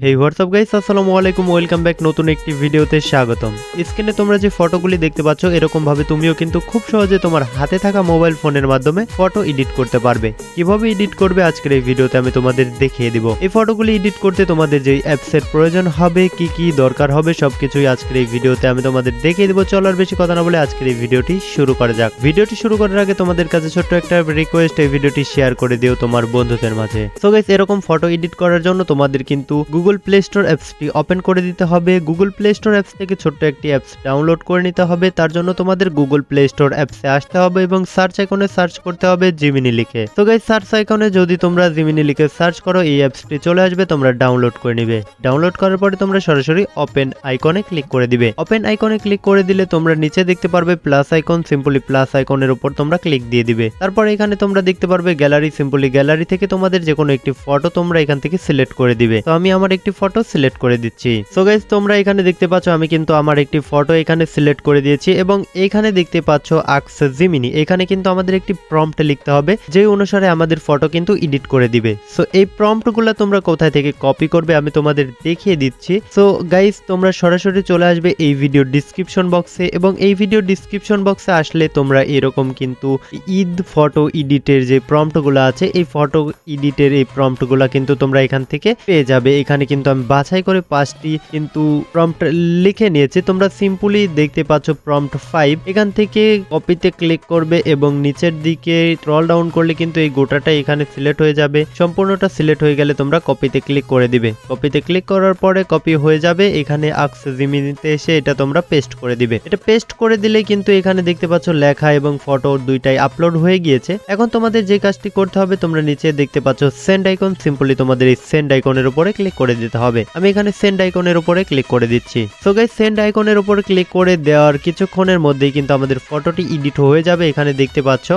হেই WhatsApp guys, আসসালামু আলাইকুম, welcome back নতুন একটি ভিডিওতে স্বাগতম। স্ক্রিনে তোমরা যে ফটোগুলি দেখতে পাচ্ছ এরকম ভাবে তুমিও কিন্তু খুব সহজে তোমার হাতে থাকা মোবাইল ফোনের মাধ্যমে ফটো এডিট করতে পারবে। কিভাবে এডিট করবে আজকের এই ভিডিওতে আমি তোমাদের দেখিয়ে দিব। এই ফটোগুলি এডিট করতে তোমাদের যে অ্যাপসের প্রয়োজন হবে, কি কি দরকার হবে সবকিছুই আজকের এই ভিডিওতে আমি তোমাদের দেখিয়ে দিব। চলো আর বেশি কথা না বলে আজকের এই ভিডিওটি শুরু করা যাক। ভিডিওটি শুরু করার আগে তোমাদের কাছে ছোট্ট একটা রিকোয়েস্ট, এই ভিডিওটি শেয়ার করে দিও তোমার বন্ধুদের মাঝে। সো গাইস, এরকম ফটো এডিট করার জন্য তোমাদের কিন্তু গুগল প্লে স্টোর অ্যাপসটি ওপেন করে দিতে হবে। গুগল প্লে স্টোর অ্যাপস থেকে ছোট্ট একটি অ্যাপস ডাউনলোড করে নিতে হবে। তার জন্য তোমাদের গুগল প্লে স্টোর অ্যাপসে আসতে হবে এবং সার্চ আইকনে সার্চ করতে হবে জিমিনি লিখে। তো গাইস, সার্চ আইকনে যদি তোমরা জিমিনি লিখে সার্চ করো এই অ্যাপসটি চলে আসবে, তোমরা ডাউনলোড করে নিবে। ডাউনলোড করার পরে তোমরা সরাসরি ওপেন আইকনে ক্লিক করে দিবে। ওপেন আইকনে ক্লিক করে দিলে তোমরা নিচে দেখতে পারবে প্লাস আইকন, সিম্পলি প্লাস আইকনের উপর তোমরা ক্লিক দিয়ে দিবে। তারপর এখানে তোমরা দেখতে পারবে গ্যালারি, সিম্পলি গ্যালারি থেকে তোমাদের যে কোনো একটি ফটো তোমরা এখান থেকে সিলেক্ট করে দিবে। তো আমি আমার একটি ফটো সিলেক্ট করে দিচ্ছি। সো গাইস, তোমরা এখানে দেখতে পাচ্ছ আমি কিন্তু আমার একটি ফটো এখানে সিলেক্ট করে দিয়েছি এবং এখানে দেখতে পাচ্ছ আস্ক জিমিনি, এখানে কিন্তু আমাদের একটি প্রম্পট লিখতে হবে যে অনুসারে আমাদের ফটো কিন্তু এডিট করে দিবে। সো এই প্রম্পটগুলো তোমরা কোথায় থেকে কপি করবে আমি তোমাদের দেখিয়ে দিচ্ছি। সো গাইস, তোমরা সরাসরি চলে আসবে এই ভিডিও ডিসক্রিপশন বক্সে এবং এই ভিডিও ডিসক্রিপশন বক্সে আসলে তোমরা এরকম কিন্তু ঈদ ফটো এডিটের যে প্রম্পটগুলো আছে এই ফটো এডিটের এই প্রম্পটগুলো কিন্তু তোমরা এখান থেকে পেয়ে যাবে। এখানে কিন্তু আমি বাছাই করে 5টি কিন্তু প্রম্পট লিখে নিয়েছি। তোমরা সিম্পলি দেখতে পাচ্ছ প্রম্পট 5, এখান থেকে কপিতে ক্লিক করবে এবং নিচের দিকে স্ক্রল ডাউন করলে কিন্তু এই গোটাটা এখানে সিলেক্ট হয়ে যাবে। সম্পূর্ণটা সিলেক্ট হয়ে গেলে তোমরা কপিতে ক্লিক করে দিবে। কপিতে ক্লিক করার পরে কপি হয়ে যাবে। এখানে আস্ক জিমিনিতে এসে এটা তোমরা পেস্ট করে দিবে। এটা পেস্ট করে দিলে কিন্তু এখানে দেখতে পাচ্ছ লেখা এবং ফটো দুইটাই আপলোড হয়ে গিয়েছে। এখন তোমাদের যে কাজটি করতে হবে, তোমরা নিচে দেখতে পাচ্ছ সেন্ড আইকন, সিম্পলি তোমাদের এই সেন্ড আইকনের উপরে ক্লিক করে দিতে হবে। আমি এখানে সেন্ড আইকনের উপরে ক্লিক করে দিচ্ছি। সো গাইস, সেন্ড আইকনের উপরে ক্লিক করে দেওয়ার কিছুক্ষণের মধ্যেই কিন্তু আমাদের ফটোটি এডিট হয়ে যাবে। এখানে দেখতে পাচ্ছ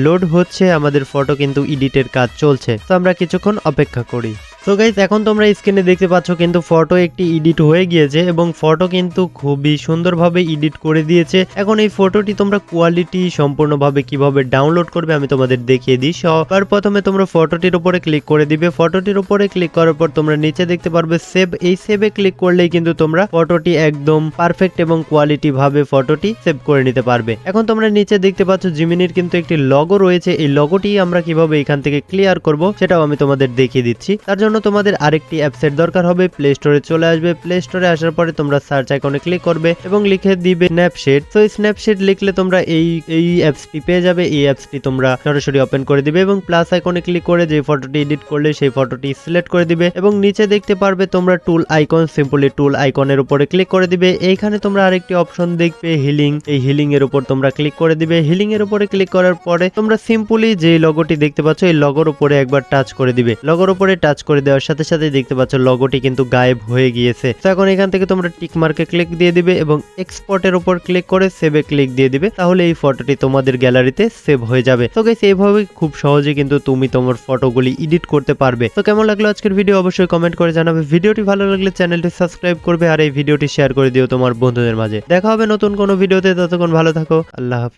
লোড হচ্ছে, আমাদের ফটো কিন্তু এডিটের কাজ চলছে। তো আমরা কিছুক্ষণ অপেক্ষা করি। সো গাইস, এখন তোমরা স্ক্রিনে দেখতে পাচ্ছ কিন্তু ফটো একটি এডিট হয়ে গিয়েছে এবং ফটো কিন্তু খুবই সুন্দরভাবে এডিট করে দিয়েছে। এখন এই ফটোটি তোমরা কোয়ালিটি সম্পূর্ণভাবে কিভাবে ডাউনলোড করবে আমি তোমাদের দেখিয়ে দিই। সবার প্রথমে তোমরা ফটোটির উপরে ক্লিক করে দিবে। ফটোটির উপরে ক্লিক করার পর তোমরা নিচে দেখতে পারবে সেভ, এই সেভে ক্লিক করলেই কিন্তু তোমরা ফটোটি একদম পারফেক্ট এবং কোয়ালিটি ভাবে ফটোটি সেভ করে নিতে পারবে। এখন তোমরা নিচে দেখতে পাচ্ছ জিমিনির কিন্তু একটি লগো রয়েছে। এই লগোটি আমরা কিভাবে এখান থেকে ক্লিয়ার করব সেটাও আমি তোমাদের দেখিয়ে দিচ্ছি। তার জন্য তোমাদের আরেকটি অ্যাপসের দরকার হবে। প্লে স্টোরে চলে আসবে। প্লে স্টোরে আসার পরে তোমরা সার্চ আইকনে ক্লিক করবে এবং লিখে দিবে স্ন্যাপশীট। তো এই স্ন্যাপশীট লিখলে তোমরা এই অ্যাপসটি পেয়ে যাবে। এই অ্যাপসটি তোমরা সরাসরি ওপেন করে দিবে এবং প্লাস আইকনে ক্লিক করে যে ফটোটি এডিট করলে সেই ফটোটি সিলেক্ট করে দিবে এবং নিচে দেখতে পারবে তোমরা টুল আইকন, সিম্পলি টুল আইকনের উপরে ক্লিক করে দিবে। এইখানে তোমরা আরেকটি অপশন দেখবে হিলিং, এই হিলিং এর উপর তোমরা ক্লিক করে দিবে। হিলিং এর উপরে ক্লিক করার পরে তোমরা সিম্পলি যে লগোটি দেখতে পাচ্ছ এই লগোর উপরে একবার টাচ করে দিবে। লগোর উপরে টাচ করে দেওয়ার সাথে সাথে দেখতে পাচ্ছ লগোটি কিন্তু গায়েব হয়ে গিয়েছে। তো এখন এখান থেকে তোমরা টিক মার্কে ক্লিক দিয়ে দিবে এবং এক্সপোর্টের উপর ক্লিক করে সেভে ক্লিক দিয়ে দিবে। তাহলে এই ফটোটি তোমাদের গ্যালারিতে সেভ হয়ে যাবে। তো গাইস, এইভাবে খুব সহজে কিন্তু তুমি তোমার ফটোগুলি এডিট করতে পারবে। তো কেমন লাগলো আজকের ভিডিও অবশ্যই কমেন্ট করে জানাবে। ভিডিওটি ভালো লাগলে চ্যানেলটি সাবস্ক্রাইব করবে আর এই ভিডিওটি শেয়ার করে দিও তোমার বন্ধুদের মাঝে। দেখা হবে নতুন কোনো ভিডিওতে, ততক্ষণ ভালো থাকো। আল্লাহ হাফেজ।